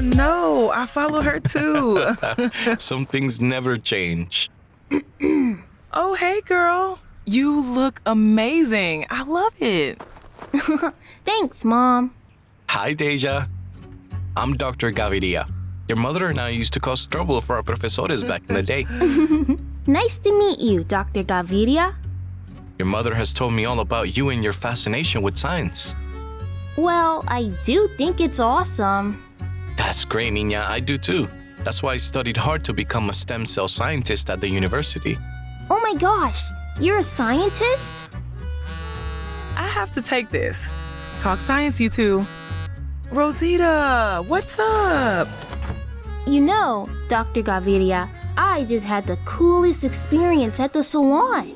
know. I follow her too. Some things never change. Oh, hey, girl. You look amazing. I love it. Thanks, Mom. Hi, Deja. I'm Dr. Gaviria. Your mother and I used to cause trouble for our profesores back in the day. Nice to meet you, Dr. Gaviria. Your mother has told me all about you and your fascination with science. Well, I do think it's awesome. That's great, Nina. I do too. That's why I studied hard to become a stem cell scientist at the university. Oh my gosh, you're a scientist? I have to take this. Talk science, you two. Rosita, what's up? You know, Dr. Gaviria, I just had the coolest experience at the salon.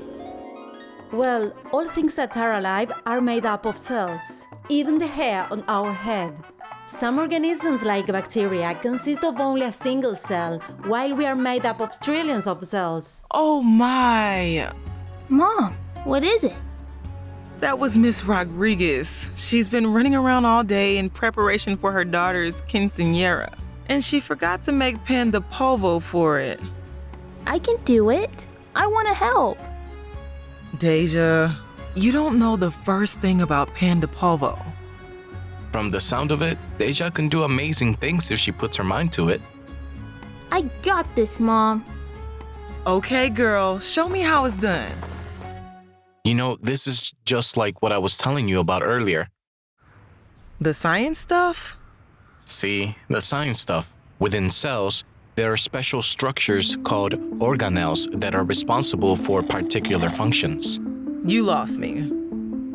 Well, all things that are alive are made up of cells, even the hair on our head. Some organisms, like bacteria, consist of only a single cell, while we are made up of trillions of cells. Oh my. Mom, what is it? That was Miss Rodriguez. She's been running around all day in preparation for her daughter's quinceañera, and she forgot to make pan de polvo for it. I can do it. I want to help. Deja, you don't know the first thing about pan de polvo. From the sound of it, Deja can do amazing things if she puts her mind to it. I got this, Mom. Okay, girl, show me how it's done. You know, this is just like what I was telling you about earlier. The science stuff? See, the science stuff. Within cells, there are special structures called organelles that are responsible for particular functions. You lost me.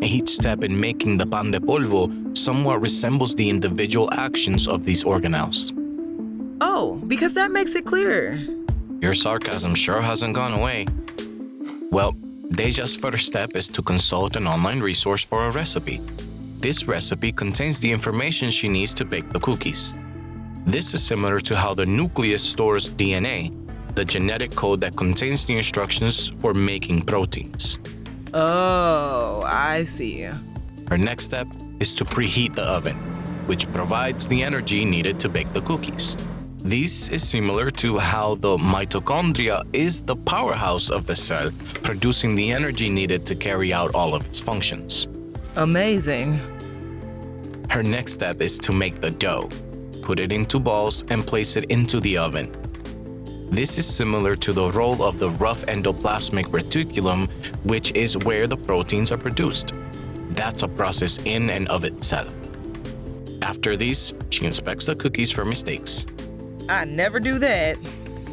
Each step in making the pan de polvo somewhat resembles the individual actions of these organelles. Oh, because that makes it clearer. Your sarcasm sure hasn't gone away. Well, Deja's first step is to consult an online resource for a recipe. This recipe contains the information she needs to bake the cookies. This is similar to how the nucleus stores DNA, the genetic code that contains the instructions for making proteins. Oh, I see. Her next step is to preheat the oven, which provides the energy needed to bake the cookies. This is similar to how the mitochondria is the powerhouse of the cell, producing the energy needed to carry out all of its functions. Amazing. Her next step is to make the dough, put it into balls, and place it into the oven. This is similar to the role of the rough endoplasmic reticulum, which is where the proteins are produced. That's a process in and of itself. After this, she inspects the cookies for mistakes. I never do that.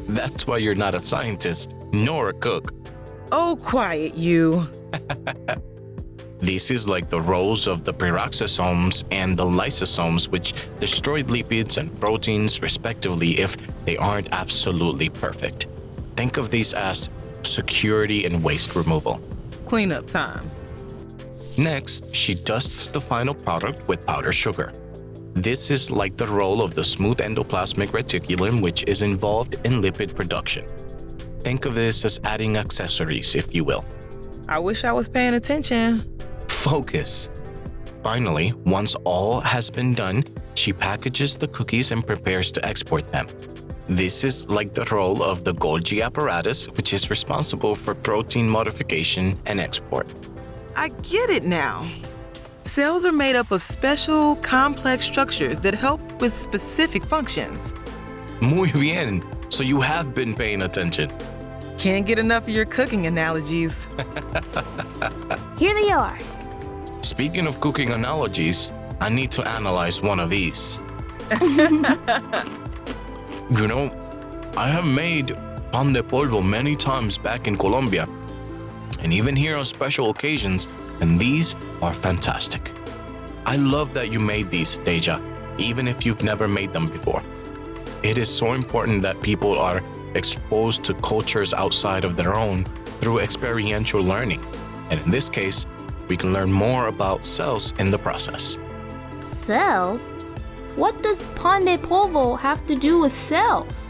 That's why you're not a scientist, nor a cook. Oh, quiet you. This is like the roles of the peroxisomes and the lysosomes, which destroy lipids and proteins respectively if they aren't absolutely perfect. Think of these as security and waste removal. Cleanup time. Next, she dusts the final product with powdered sugar. This is like the role of the smooth endoplasmic reticulum, which is involved in lipid production. Think of this as adding accessories, if you will. I wish I was paying attention. Focus. Finally, once all has been done, she packages the cookies and prepares to export them. This is like the role of the Golgi apparatus, which is responsible for protein modification and export. I get it now. Cells are made up of special, complex structures that help with specific functions. Muy bien. So you have been paying attention. Can't get enough of your cooking analogies. Here they are. Speaking of cooking analogies, I need to analyze one of these. You know, I have made pan de polvo many times back in Colombia, and even here on special occasions, and these are fantastic. I love that you made these, Deja, even if you've never made them before. It is so important that people are exposed to cultures outside of their own through experiential learning. And in this case, we can learn more about cells in the process. Cells? What does pan de polvo have to do with cells?